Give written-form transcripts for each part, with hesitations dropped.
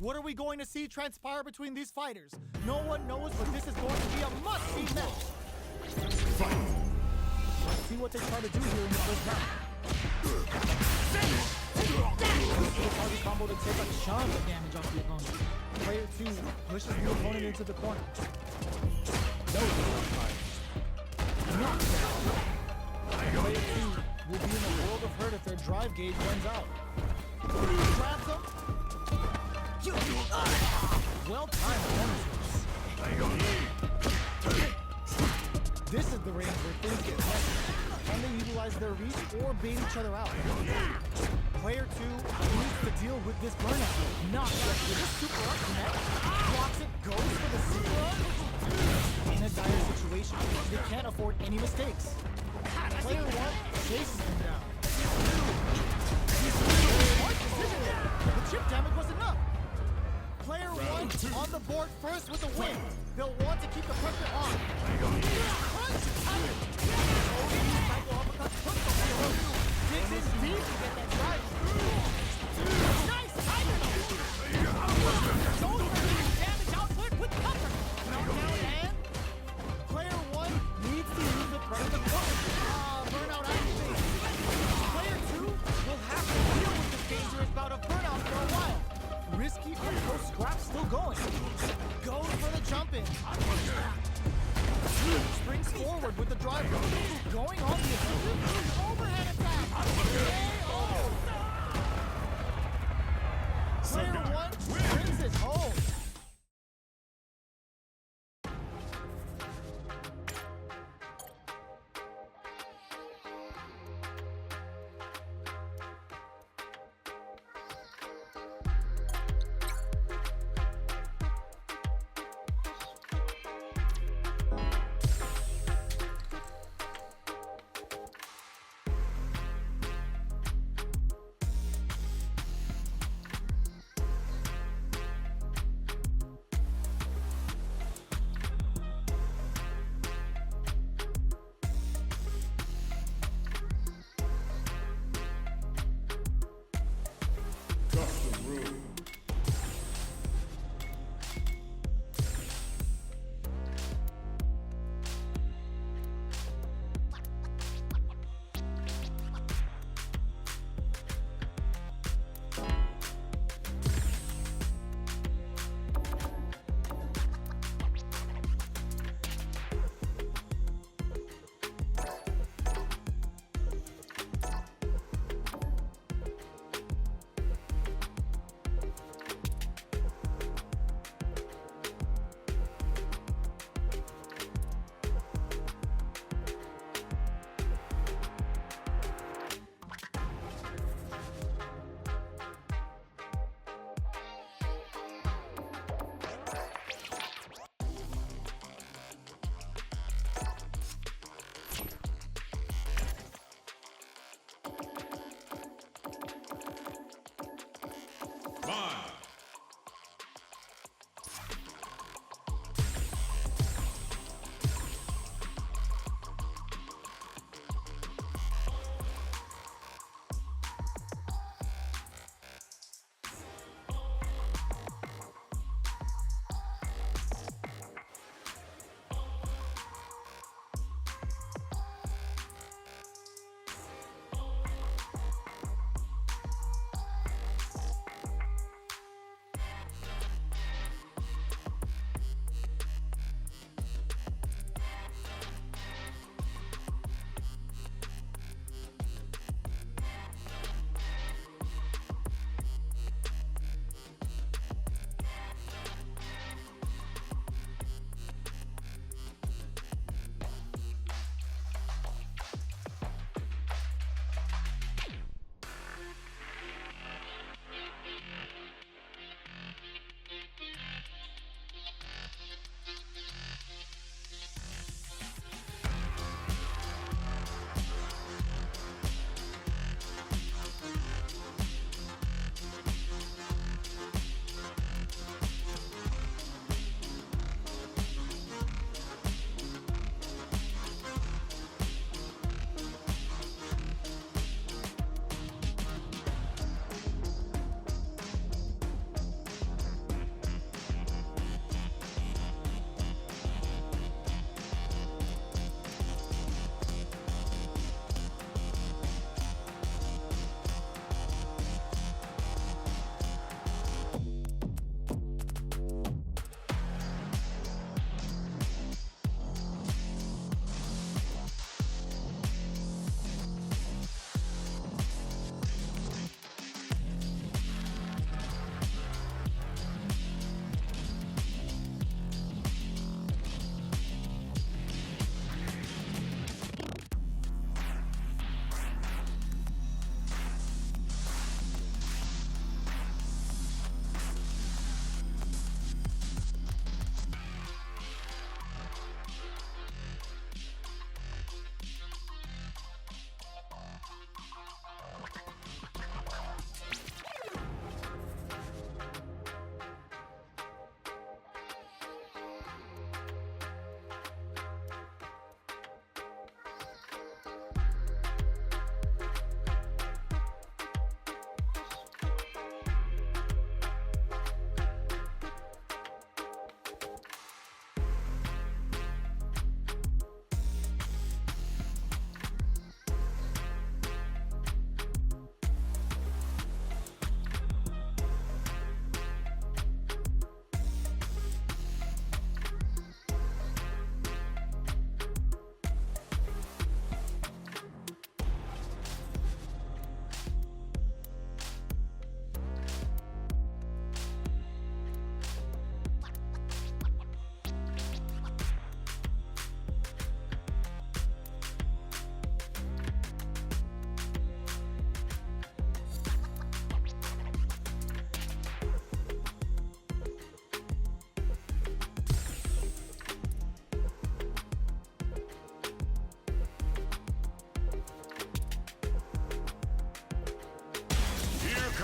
What are we going to see transpire between these fighters? No one knows, but this is going to be a must-see match. Let's see what they try to do here in the first round. It's a target combo to take a chunk of damage off the opponent. Player 2 pushes the opponent into the corner. Player 2 will be in a world of hurt if their drive gauge runs out. Grabs him. Well-timed bonus. This is the range where things get messy. Can they utilize their reach or bait each other out? Player 2 needs to deal with this burnout. Not just with a super up connect. Blocks it, goes for the super up. In a dire situation, they can't afford any mistakes. Player 1 chases him down. Smart decision there. The chip damage was enough. Player 1 on the board first with the win. They'll want to keep the pressure on. Crunch! Digs in deep to get that drive. Nice timing! Goes for the damage output with cover. Knockdown and player 1 needs to use the front of the corner. Burnout activated. Player 2 will have to deal with this dangerous bout of burnout for a while. Risky up-close scrap still going. Goes for the jump-in. Springs forward with the drive. Going on the offensive. Overhead attack. Player 1 brings it home.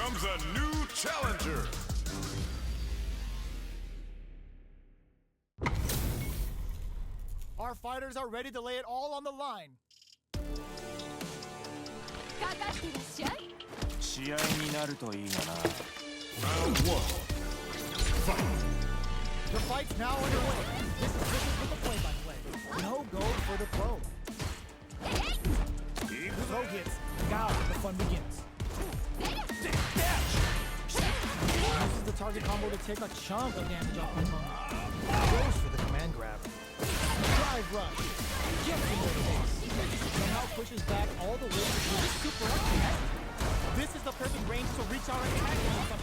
comes a new challenger. Our fighters are ready to lay it all on the line. かかってらっしゃい。試合になるといいがな。 Round one. The fight's now underway. This is with the play-by-play. No go for the throw. The throw hits. Now the fun begins. Uses the target combo to take a chunk of damage off the opponent. Goes for the command grab. Drive rush. Gets into the base. Somehow pushes back all the way to the super up connect. This is the perfect range to reach out and attack him.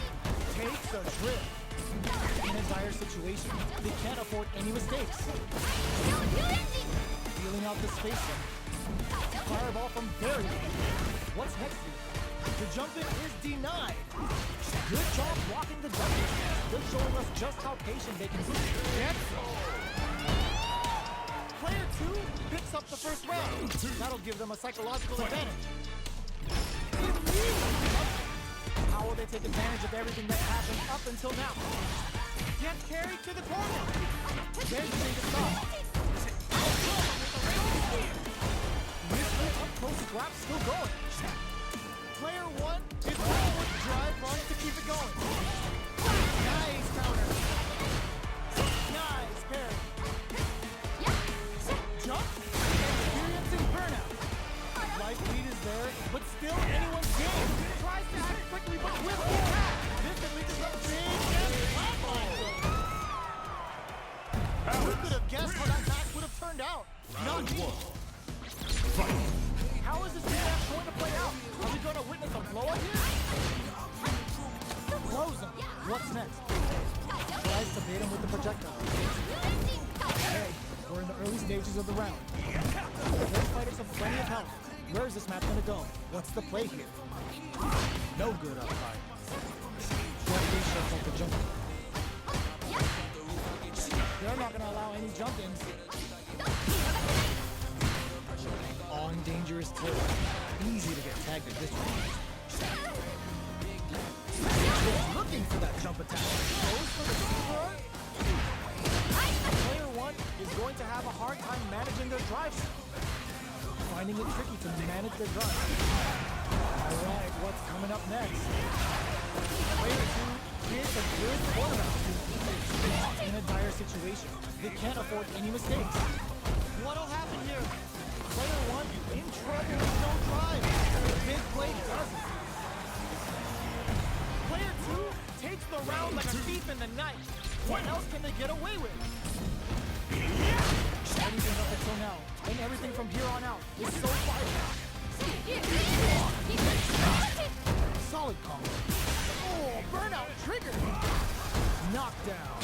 Takes a trip. In a dire situation, they can't afford any mistakes. Feeling out the spacing. Fireball from very deep. What's next here? The jump in is denied. Good job blocking the jump in. They're showing us just how patient they can be. Player 2 picks up the first round. That'll give them a psychological advantage. How will they take advantage of everything that happened up until now? Gets carried to the corner. There's the thing to stop. This up close grab still going. Player 1 is forward drive runs to keep it going. Nice counter. Nice parry. Jump. Experiencing burnout. Life lead is there, but still anyone's game. Tries to act quickly, but with the attack. This can lead to some big and flatline. Who could have guessed how that match would have turned out? Not me. How is this match going to play out? Are we going to witness a blowout here? Frozen. What's next? Tries to bait him with the projectile. Okay, we're in the early stages of the round. Both fighters have plenty of health. Where is this match going to go? What's the play here? No good outside. Jeffrey shuts off the jump. They're not going to allow any jump-ins. On dangerous territory. Easy to get tagged at this range. Looking for that jump attack. Goes for the super. Player 1 is going to have a hard time managing their drive. Finding it tricky to manage their drive. Alright, what's coming up next? Player 2 is a good corner in a dire situation. They can't afford any mistakes. What'll happen here? Player 1 in trouble with no drive. Big play doesn't. Player 2 takes the round like a thief in the night. What else can they get away with? Anything up until now, and everything from here on out is so violent. Solid combo. Oh, burnout triggered. Knockdown.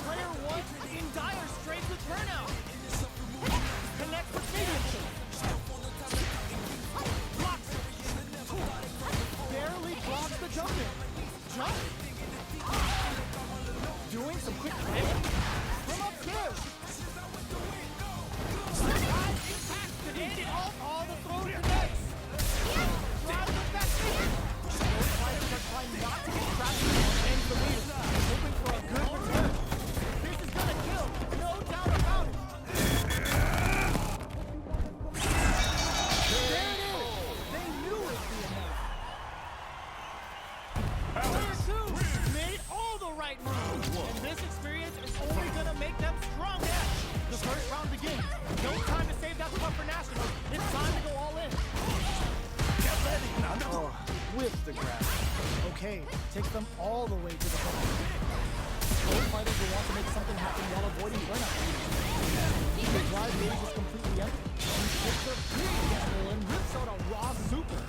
Player 1 in dire straits with burnout. Connects with mediumship. Blocks it. Barely blocks the jump in. Jump. Doing some quick play. From upstairs. Surprise impact today. All the throw connects. Not with that thing. Both fighters are trying not to get trapped and the lead. Hoping for a good return. This is gonna kill. No doubt about it. There it is. They knew it'd be enough. Player 2 made all the right moves. And this experience is only gonna make them stronger. The first round begins. No time to save that spot for Nationals. It's time to go all in. Oh, with the grab. Okay, takes them all the way to the front. Both fighters will want to make something happen while avoiding burnout. The drive gauge is completely empty. He takes a big gamble and rips out a raw super.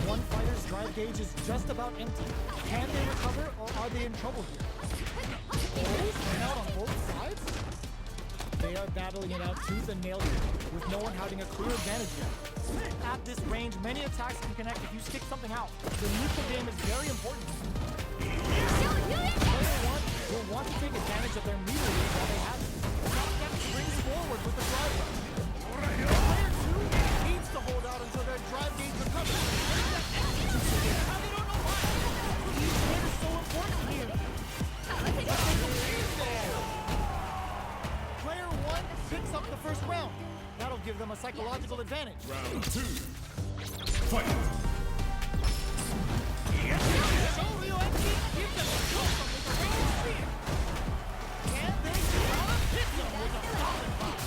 One fighter's drive gauge is just about empty. Can they recover or are they in trouble here? Burn out on both sides? They are battling it out tooth and nail here, with no one having a clear advantage yet. At this range, many attacks can connect if you stick something out. The neutral game is very important. Player 1 will want to take advantage of their meter lead while they have it. Knockdown springs forward with the drive rush. Player 2 needs to hold out until their drive gauge recovers. them a psychological advantage. Round 2. Fight. Shoryu Enki gives them a kill from with the raging spear. Can they hit them with a solid block?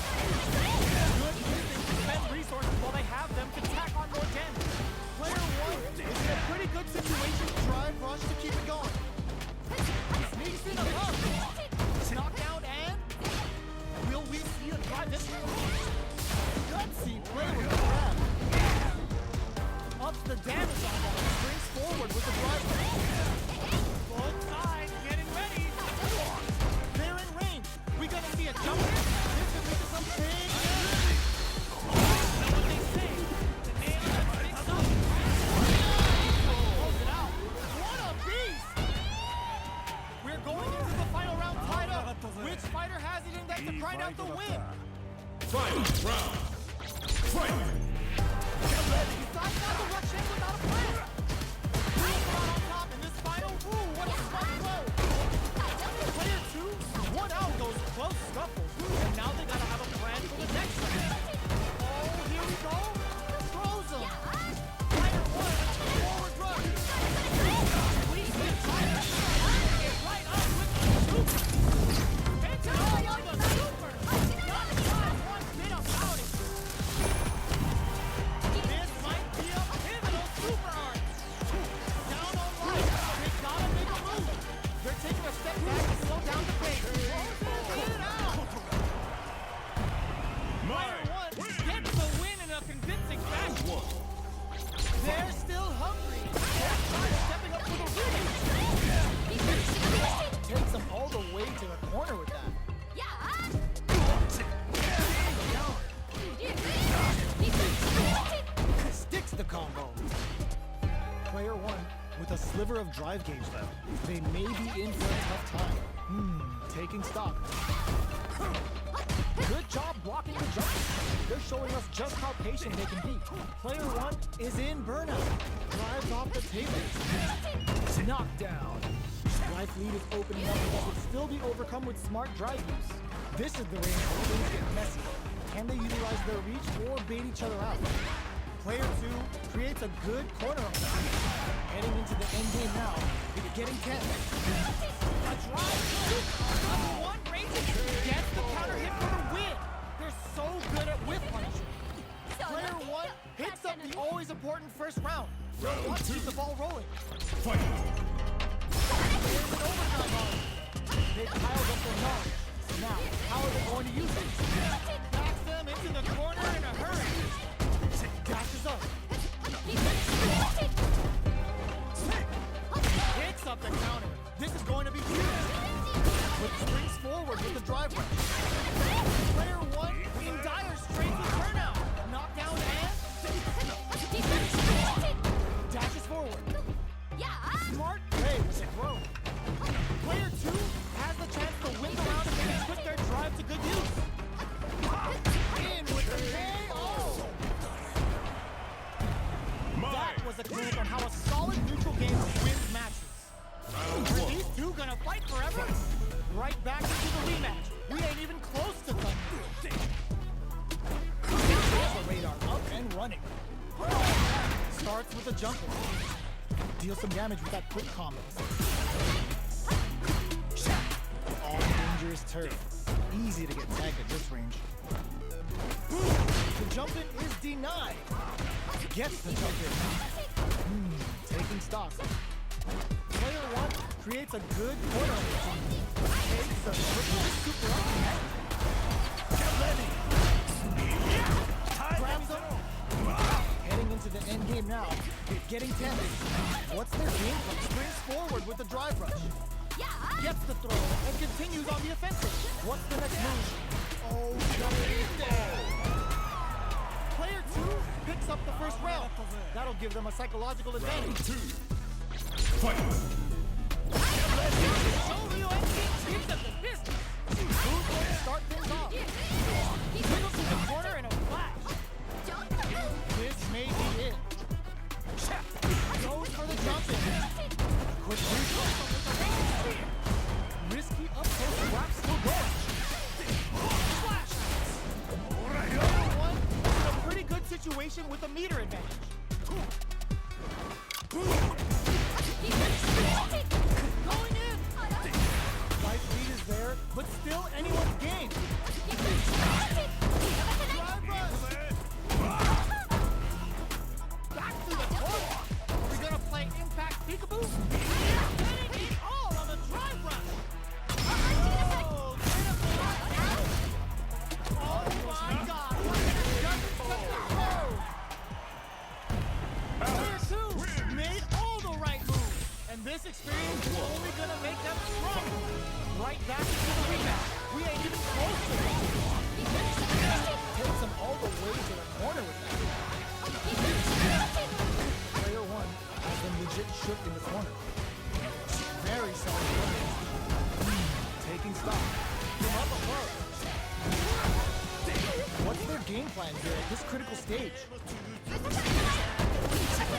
Good defense to spend resources while they have them to tack on more damage. Player 1 is in a pretty good situation to drive rush to keep it going. Sneaks in a love. Knockdown and will we see a drive this time? Gutsy play with the grab. Ups the damage on that. Brings forward with the drive. Both sides getting ready. They're in range. We gonna see a jump. This could lead to some big damage. Know what they say? The nail that sticks up. Close it out. What a beast! We're going into the final round tied up. Which fighter has it in them to grind out the win? Final round. Fight. Decides not to rush in without a plan. Brings out on top in this final. Ooh, what a smart blow. Player 2 won out those close scuffles. And now they gotta have a plan for the next round. Oh, here we go. Throws him. Player 1, forward rush. Squeeze it. Get right up with the super. It's all on the super. Not one bit about it. This might be a pivotal super arc. Down on right. They gotta make a move. They're taking a step back to slow down the pace. Get it out. Player 1 gets the win in a convincing fashion. They're still hungry. They're stepping up for the win. Takes them all the way to the corner with that. Sticks the combo. Player 1 with a sliver of drive gauge left. They may be in for a tough time. Taking stock. Good job blocking the jump. They're showing us just how patient they can be. Player 1 is in burnout. Drives off the table. Knockdown. Life lead is opening up, but would still be overcome with smart drive use. This is the range where things get messy. Can they utilize their reach or bait each other out? Player 2 creates a good corner on them. Heading into the end game now. It's getting tense. A drive. Number 1 raging. Gets the counter hit for the win. They're so good at whiff punishing. Player 1 hits up the always important first round. They'll want to keep the ball rolling. Fight. There's an overtime on. They piled up their knowledge. So now, how are they going to use it? Backs them into the corner in a hurry. Dashes up. Hits up the counter. This is going to be huge. But springs forward with the drive rush. Player 1 in dire straits with turnout. Knockdown and dashes forward. Smart play with the throw. Player 2 has the chance to win the round if they can put their drive to good use. In with the KO. That was a clinic on how a solid neutral game wins matches. Are these two gonna fight forever? Right back into the rematch. We ain't even close to done. The radar up and running. Starts with a jumper. Deal some damage with that quick combo. All dangerous turret. Easy to get tagged at this range. Boom! The jump in is denied. Gets the jump in. Taking stock. Player 1 creates a good corner opportunity. Takes a super up and head. Get ready! Grabs him. Heading into the end game now. Getting tense. What's their game plan? Springs forward with the drive rush. Gets the throw and continues on the offensive. What's the next move? Oh, got it in there. Player 2 picks up the first round. That'll give them a psychological advantage. Round 2. Fight. Shoryu Enki gives them the business. Who's going to start things off? Wiggles to the corner in a flash. This may be it. Goes for the jump in. Quick reflex with the raging spear. Risky up close wraps still going. Flash. Player 1 situation with a meter advantage. Going in! Life lead is there, but still anyone's game. Drive rush! Back to the corner! Are we gonna play Impact Peekaboo? Getting it all on the drive rush! Oh, oh my God! Just set the code! Player 2 made all the right moves, and this experience is only gonna make them stronger. Right back into the rematch. We ain't even close to it. Takes them all the way to the corner with that. Player 1 has been legit shook in the corner. Very solid play. Taking stock. From up above. What's their game plan here at this critical stage?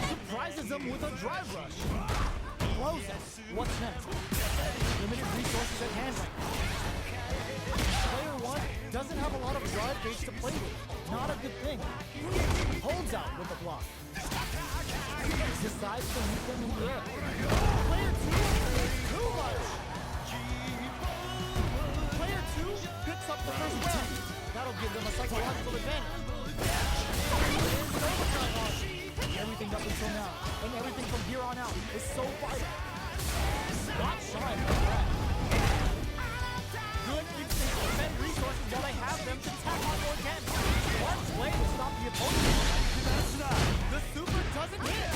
Surprises them with a drive rush. Close it. What's next? Limited resources at hand right now. Player 1 doesn't have a lot of drive gates to play with. Not a good thing. Holds out with the block. Decides to meet them in the air. Player 2 is too much. Player 2 picks up the first round. That'll give them a psychological advantage. Everything up until now, and everything from here on out, is so vital. Not shy of that. Good instinct to spend resources while they have them to tap on more again. One play to stop the opponent. The super doesn't hit.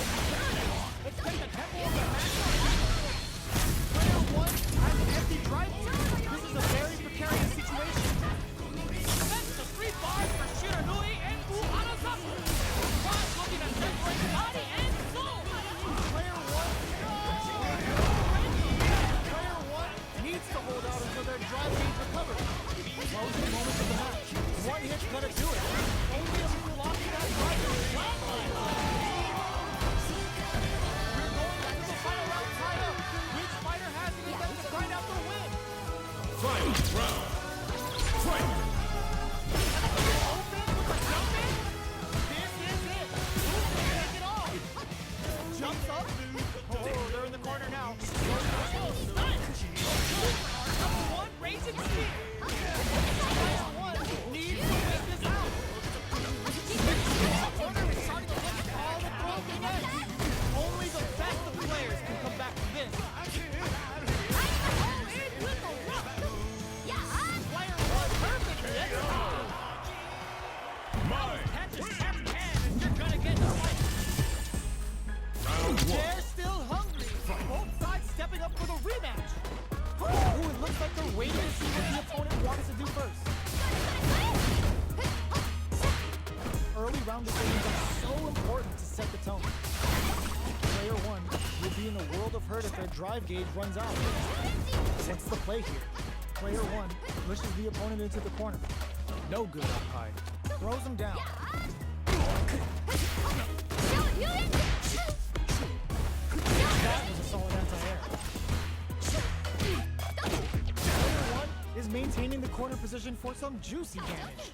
It's been the tempo of the match. Player 1 has an empty drive. This is a very precarious situation. That's the 3 bars for Shiranui and Uanazaku. Cross looking to separate body and soul. Player 1 needs to hold out until their drive gains recover. Closing moments of the match. One hit's gonna do it. Only if you lock that drive is flatline. We're going into the final round tied up. Which fighter has it in them to grind out the win? Final round. Fight! Open with a jump in? This is it. Who's gonna take it off? Jumps up. Oh, they're in the corner now. Number 1 raising speed. Player 1 needs to win this out. The corner is starting to look at all the broken ends. Only the best of players can come back from this. Player 1 perfectly executed. Catch his catch hand and you're gonna get the fight. Round 1. They're still hungry. Both sides stepping up for the rematch. Ooh, it looks like they're waiting to see what the opponent wants to do first. Early round decisions are so important to set the tone. Player 1 will be in a world of hurt if their drive gauge runs out. What's the play here? Player 1 pushes the opponent into the corner. No good up high. Throws him down. That was a solid anti-air. Player 1 is maintaining the corner position for some juicy damage.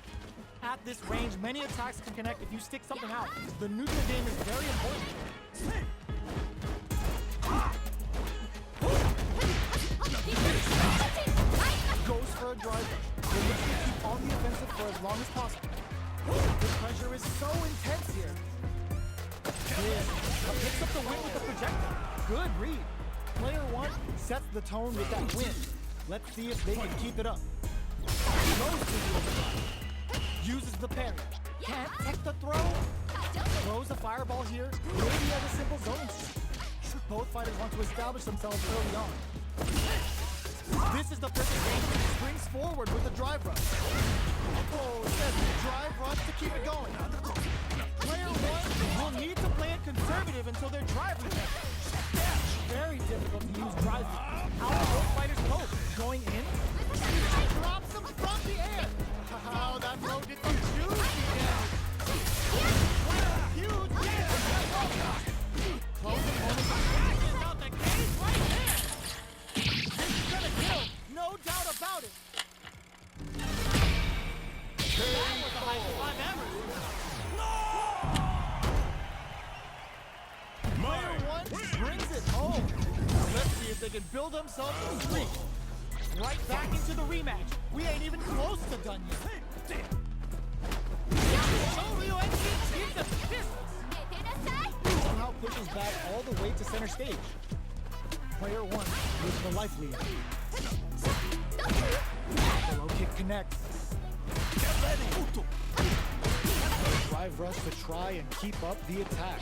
At this range, many attacks can connect if you stick something out. The neutral game is very important. Goes for a drive rush. They're looking to keep on the offensive for as long as possible. The pressure is so intense here. Picks up the win with the projectile. Good read. Player 1 sets the tone with that win. Let's see if they can keep it up. Goes to the overdrive. Uses the parry. Can't tech the throw. Throws a fireball here. Maybe has a simple zoning strat. Both fighters want to establish themselves early on. This is the perfect game. Springs forward with a drive rush. Oh, it says drive rush to keep it going. Player 1 will need to play it conservative until their drive recovers. Very difficult to use drive. How are both fighters cope? Going in? Drops them from the air. Oh, that blow did some juicy damage. Huge damage. Closing moments of crashes out the cage right there. This is gonna kill, no doubt about it. That was the highest five ever. it home. Let's see if they can build themselves a streak. Right back into the rematch. We ain't even close to done yet. Shoryu Enki keeps the distance. 寝てなさい Somehow pushes back all the way to center stage. Player 1 with the life lead. The low kick connects. Get ready. Drive rush to try and keep up the attack.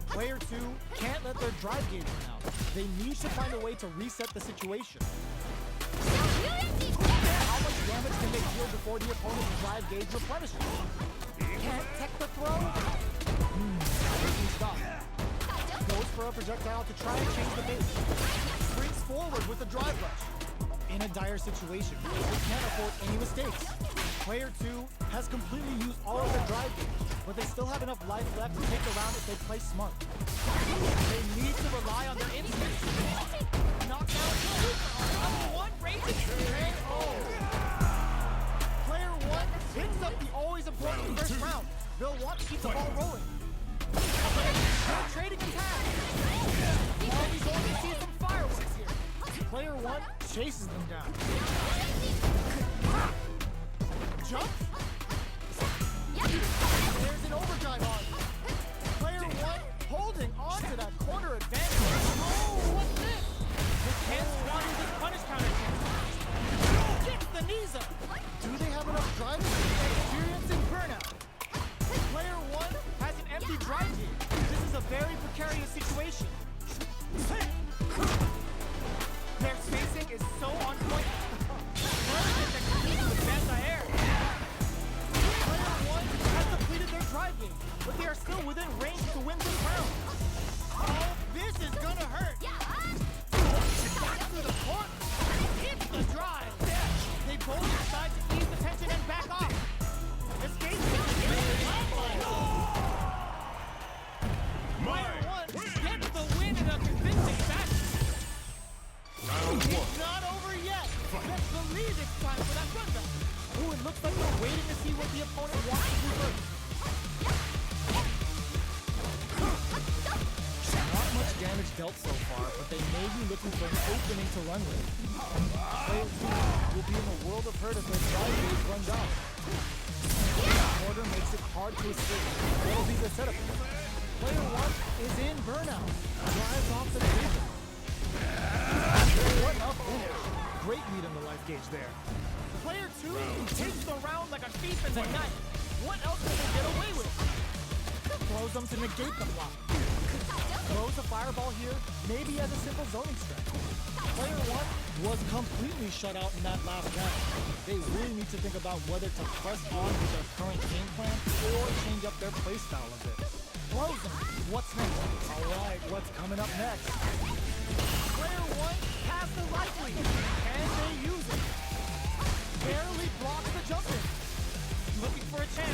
Player 2 can't let their drive gauge run out. They need to find a way to reset the situation. How much damage can they deal before the opponent's drive gauge replenishes? Can't tech the throw? Making stop. Goes for a projectile to try and change the base. Springs forward with the drive rush. In a dire situation, they can't afford any mistakes. Player 2 has completely used all of their drive gauge, but they still have enough life left to take the round if they play smart. They need to rely on their instincts. Knockdown number 1 raging KO. Player 1 picks up the always important first round. They'll want to keep the ball rolling. They're trading attacks. Marley's only sees some fireworks here. Player 1 chases them down. Jump. There's an overdrive on. Player 1 holding on to that corner advantage. Oh, what's this? This can't squander this punish counter kick. Kicks the knees up. Do they have enough drive to experience in burnout? Player 1 has an empty drive gauge. This is a very precarious situation. Their spacing is so on point. Perfect execution with anti-air. Player 1 has depleted their drive gauge, but they are still within range to win this round. Oh, this is gonna hurt. Back through the court. Hits the drive. They both decide to ease the tension and back off. Escape. Player 1 gets the win in a convincing fashion. It's not over yet. Let's believe it's time for that runback. Ooh, it looks like they're waiting to see what the opponent wants to do first. Not much damage dealt so far, but they may be looking for an opening to run with. Player 2 will be in a world of hurt if their drive gauge runs out. Order makes it hard to escape. That'll be the setup. Player 1 is in burnout. Drives off the table. What a finish. Great lead on the life gauge there. Player 2 takes the round like a thief in the night. What else can they get away with? Throws them to negate the block. Throws a fireball here, maybe as a simple zoning stretch. Player 1 was completely shut out in that last round. They really need to think about whether to press on with their current game plan or change up their playstyle a bit. Throws them. What's next? Alright, what's coming up next? Player 1 has the life lead. Can they use it? Barely blocks the jump in. Looking for a chance.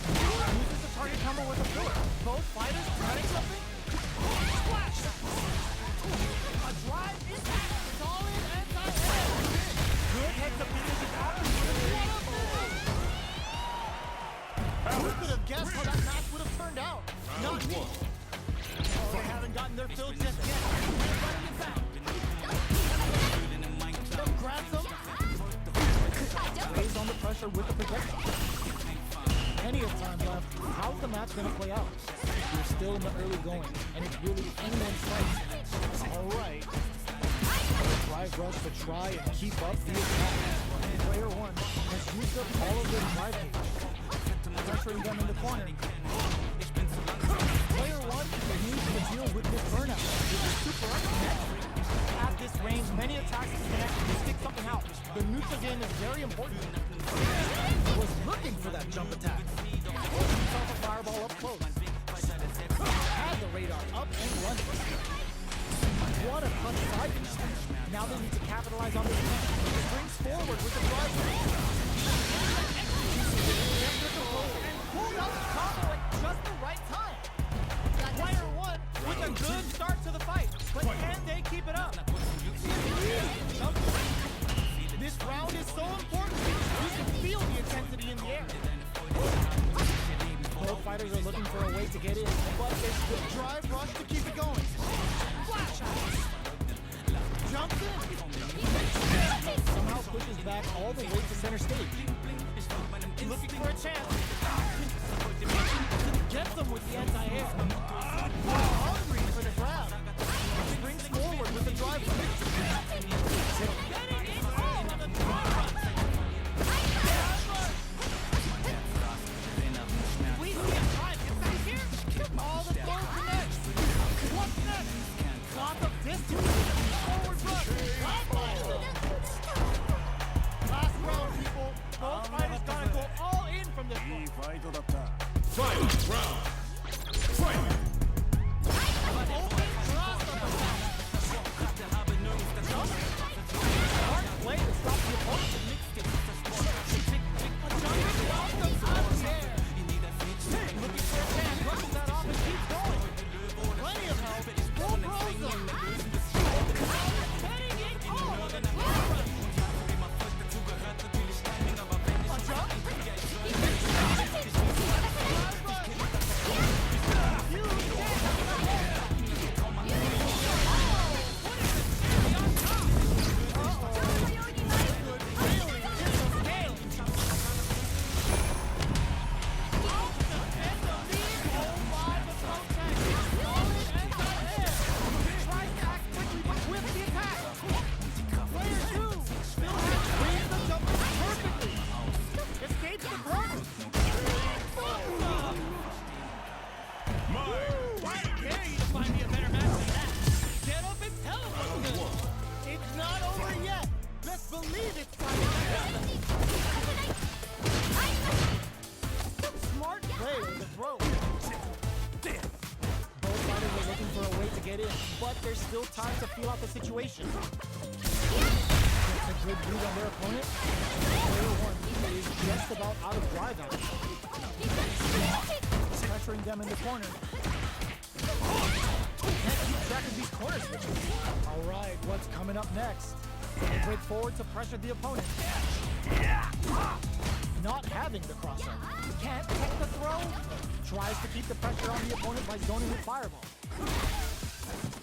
Uses the target combo with a pillar. Both fighters planning something. Splash! A drive impact. It's all in anti-air. Good heads up position after who could have guessed how that match would have turned out? Not me. Oh, they haven't gotten their fill just yet. Grabs them. Lays on the pressure with the projectile. Plenty of time left. How's the match going to play out? We're still in the early going, and it's really anyone's fight. All right. Drive rush to try and keep up the attack. Player 1 has used up all of their drive gauge. Pressuring them in the corner. Player 1 needs to deal with this burnout. This is super unnecessary. At this range, many attacks can connect to stick something out. The neutral game is very important. Was looking for that jump attack. Forced himself a fireball up close. Had the radar up and running. What a tough side control. Now they need to capitalize on this plan. Springs forward with the drive. Pulled out the combo at just the right time. Player 1 with a good start to the fight, but can they keep it up? This round is so important. You can feel the intensity in the air. Both fighters fighters are looking for a way to get in, but there's still drive rush to keep it going. Flash out! Jumps in! Somehow pushes back all the way to center stage. Looking for a chance. Gets them with the anti-air. Hungry for the grab. Springs forward with the drive rush. Getting in all on the drive rush. We see a drive. Get back here. All the flow connects. What's next? Lots of distance. Forward rush. Last round, people. Both fighters gotta go all in from this いい point. ファイトだった Final round. Fight. Open thrust on the back. Smart play to stop the opponent and mix it. A jumping welcome out of the air. Looking for a chance, rushes that off and keeps going. Plenty of help. Full Brozo. Getting in all of the drive rush. A jump. Escapes the burn. I dare you to find me a better match than that. Get up and tell him what's good. It's not over yet. Let's believe it's time. Smart play with the throw. Both fighters are looking for a way to get in, but there's still time to feel out the situation. Gets a good read on their opponent. Player one is just about out of drive out. Pressuring them in the corner. Can't keep track of these corner switches. All right, what's coming up next? Break forward to pressure the opponent. Not having the crossover. Can't pick the throw. Tries to keep the pressure on the opponent by zoning with fireball.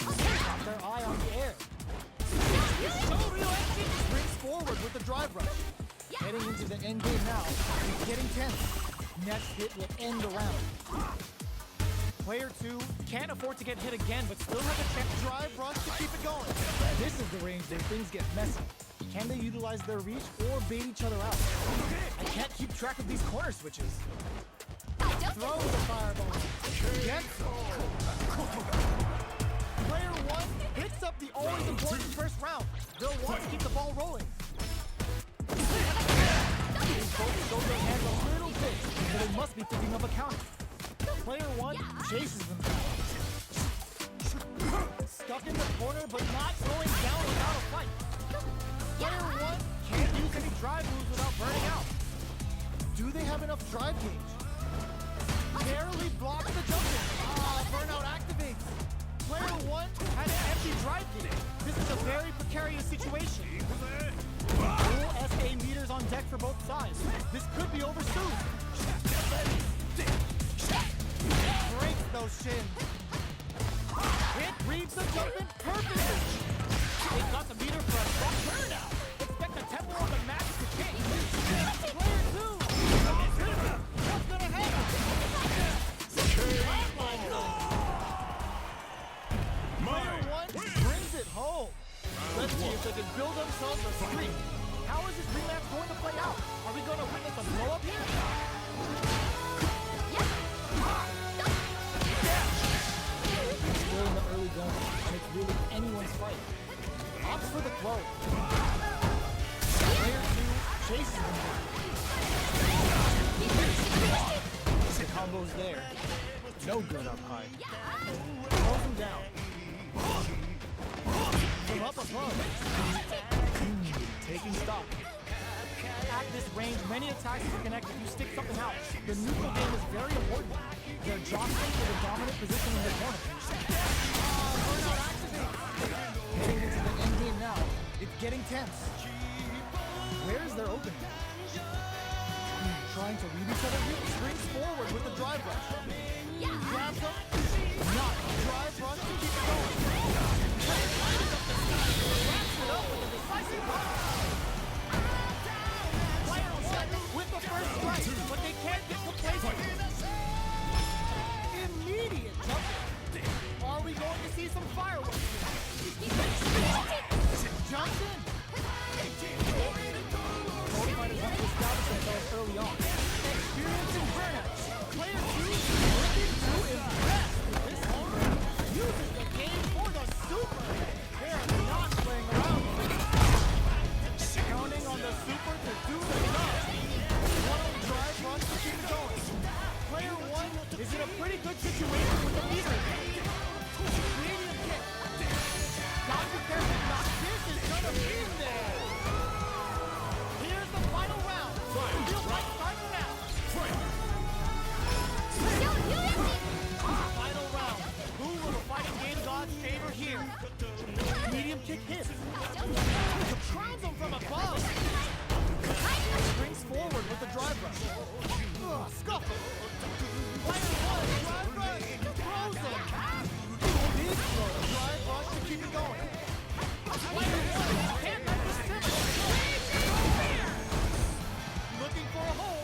Got their eye on the air. Springs forward with the drive rush. Heading into the end game now. He's getting tense. Next hit will end the round. Player two can't afford to get hit again, but still has a chance to drive rush to keep it going. This is the range where things get messy. Can they utilize their reach or bait each other out? I can't keep track of these corner switches. Throw the fireball. Gets Player one picks up the always important first round. They'll want to keep the ball rolling. Both show their hands a little bit, but they must be thinking of a counter. Player one chases them down. Stuck in the corner, but not going down without a fight. Player one can't use any drive moves without burning out. Do they have enough drive gauge? Barely blocks the jump in. Burnout activates. Player one had an empty drive gauge. This is a very precarious situation. Full SA meters on deck for both sides. This could be over soon. Breaks those shins. It reads the jump in perfectly. They got the meter for a strong burnout. Expect the tempo of the match to change. Player two. What's gonna happen? Player one brings it home. Let's see if they can build themselves a streak. How is this rematch going to play out? Are we going to witness a blow-up here? It's still in the early going, and it's really anyone's fight. Opts for the throw. Player two chases them down. The combo's there. No good up high. Throws him down. From up above. Taking stock. At this range, many attacks can connect if you stick something out. The neutral game is very important. They're jostling for the dominant position in the corner. Burnout activates. Heading into the end game now. It's getting tense. Where's their opening? Trying to read each other here. Springs forward with the drive rush. Grabs them. Not drive rush to keep it going. Wraps it up with a decisive run. Player one with the first strike, but they can't get complacent. Immediate jump. Are we going to see some fireworks? Jumps in. Cody might have wanted to establish themselves early on. Experience and burnout. Player two looking to impress. This one uses the game for the super. They are not playing around. Counting on the super to do the job. One drive run to keep it going. Player one is in a pretty good situation with the leader. Creating a kick. Gotta be careful not this is gonna be in there. Here's the final round. Feels like starting now. Final round. Who will the fighting game gods favor here? Medium kick hits. Crowns him from above. Springs forward with the drive rush. Scuffle. Player one, drive rush. Throws him. Big throw. Drive rush to keep it going. Player one can't let this simmer. Looking for a hole.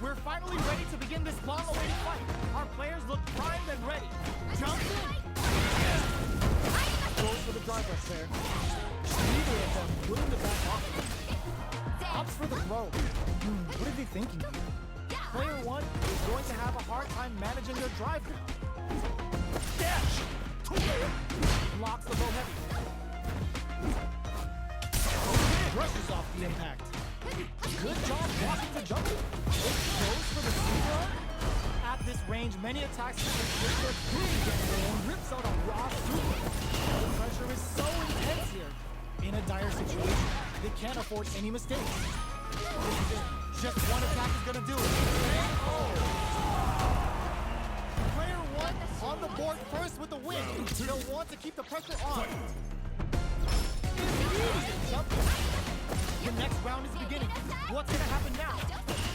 We're finally ready to begin this long-awaited fight. Our players look primed and ready. Jumps in. Goes for the drive rush there. Neither of them willing to back off. Opts for the throw. What are they thinking? Player one is going to have a hard time managing their drive now. Dash! Blocks the low heavy. Brushes off the impact. Good job blocking the jump. It goes for the super. At this range, many attacks can get their big and rips out a raw super. The pressure is so intense here. In a dire situation, they can't afford any mistakes. This is it. Just one attack is gonna do it. Player one on the board first with the win. They'll want to keep the pressure on. Immediate jump. The next round is beginning. What's gonna happen now?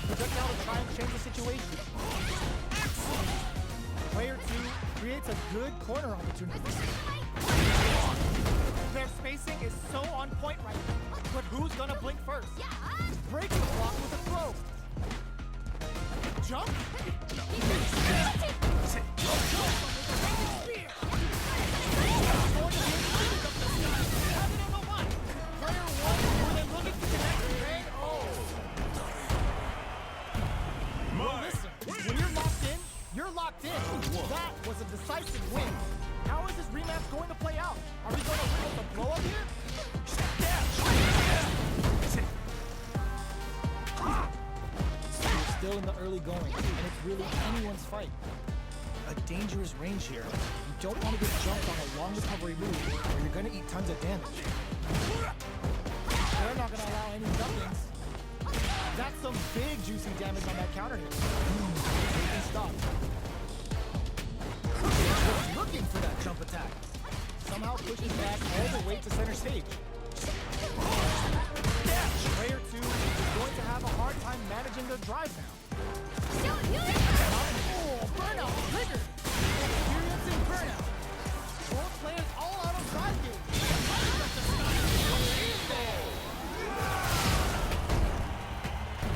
Projectile to try and change the situation. Player two creates a good corner opportunity. Their spacing is so on point right now. But who's gonna blink first? Breaks the block with a throw. Jump? You're locked in. That was a decisive win. How is this rematch going to play out? Are we going to win with a blow up here? We're still in the early going, and it's really anyone's fight. A dangerous range here. You don't want to get jumped on a long recovery move, or you're going to eat tons of damage. They're not going to allow any jumpings. That's some big juicy damage on that counter hit. They can stop. Looking for that jump attack. Somehow pushes back all the way to center stage. Player two is going to have a hard time managing their drive now. Oh, burnout triggered. Experiencing burnout. Both players all out of drive game.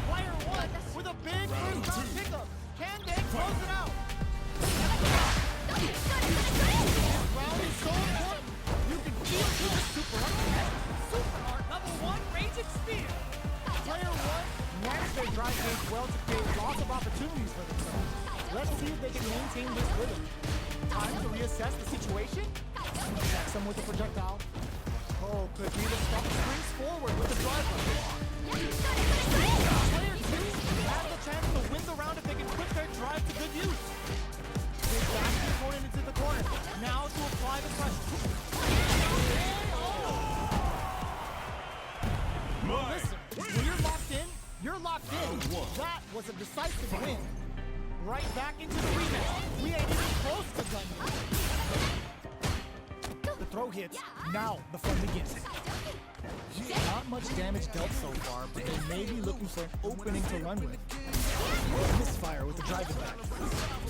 Player one with a big first round pickup. Can they close it out? This round is so important. You can feel the super art. Super art level one raging spear. Player one managed their drive game well to create lots of opportunities for themselves. Let's see if they can maintain this rhythm. Time to reassess the situation. Checks them with the projectile. Oh, could be the stop. Springs forward with the drive run. Player two has the chance to win the round if they can put their drive to good use. They back the opponent into the corner. win. That was a decisive win. Right back into the rematch. We ain't even close to done yet. The throw hits. Now the fun begins. Not much damage dealt so far, but they may be looking for an opening to run with. Misfire with the driving back.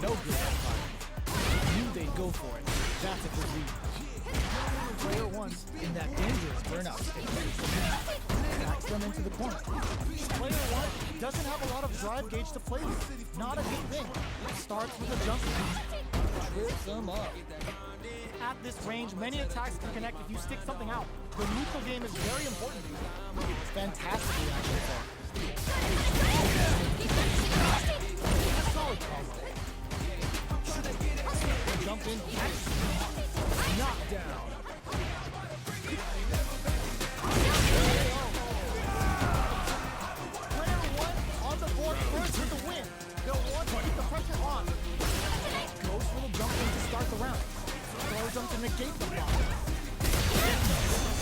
No good at fire. Knew they'd go for it. That's a good lead. Player one in that dangerous burnout state. Backs them into the corner. Player one doesn't have a lot of drive gauge to play with. Not a good thing. Starts with a jump. Trips them up. At this range, many attacks can connect if you stick something out. The neutral game is very important. Fantastically actually far. A solid combo. Jump in, catch. Knockdown. Player one on the board first with the win. They'll want to keep the pressure on. Goes for the jump in to start the round. Throws them to negate the block.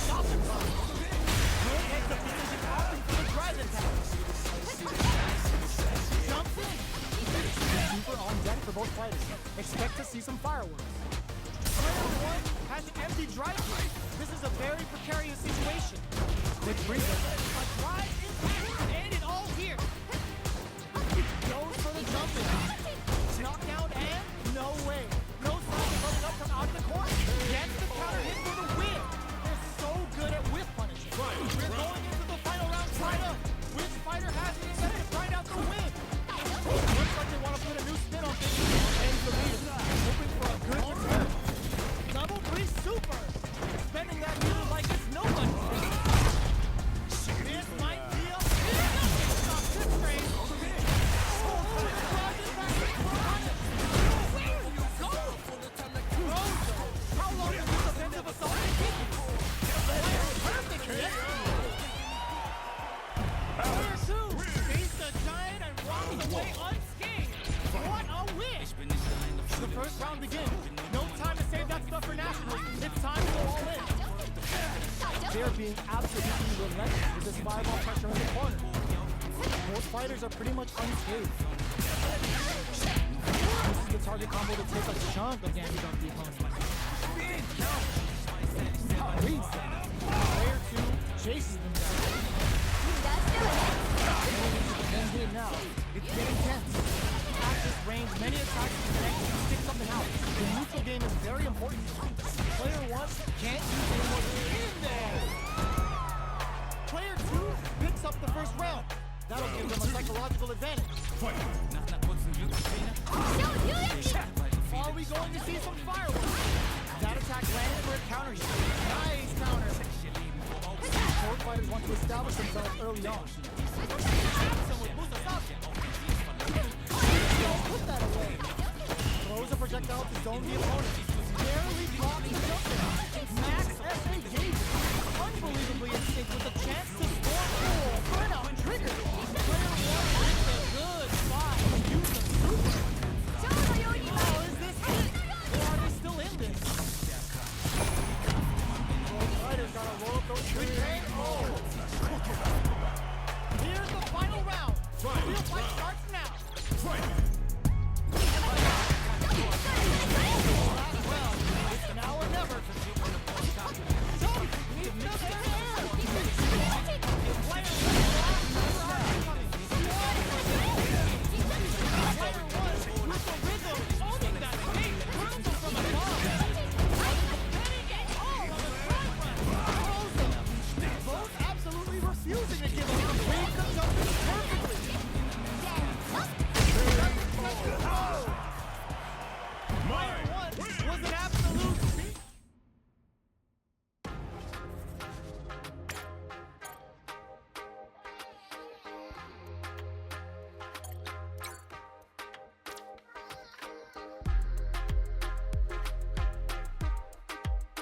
Stop the block. Good makes the position opting for the drive attack. Jumps in. Super on deck for both fighters. Expect to see some fireworks. Player one has an empty drive gate. This is a very precarious situation. Big breather. A drive impact and it all here. Goes for the jump in. Knockdown and no way. No sign of coming up from out of the corner. Gets the counter hit for the win. They're so good at whiff punishing. We're going into the final round tied up. Which fighter has the incentive to find out the win? Looks like they want to put a new spin on things and the leader. Hoping for a good return. Double three super. Spending that needle like it's nobody's business. This might be a stop this train. How long is this offensive assault taking? Perfect hit. Player two faced the giant and walked away unscathed. What a win! The first round begins. No time to save that stuff for nationals. It's time to go all in. They're being absolutely relentless with this fireball pressure in the corner. Most fighters are pretty much unscathed. This is the target combo to take a chunk of damage off the opponent. Reads them. Player two chases them down. And here now, it's getting tense. At this range, many attacks can connect and stick something out. The neutral game is very important. Player one can't use anyone in there. Player two picks up the first round. That'll give them a psychological advantage. Are we going to see some fireworks? That attack lands for a counter hit. Nice counter. Both fighters want to establish themselves early on. Don't put that away. Throws a projectile to zone the opponent.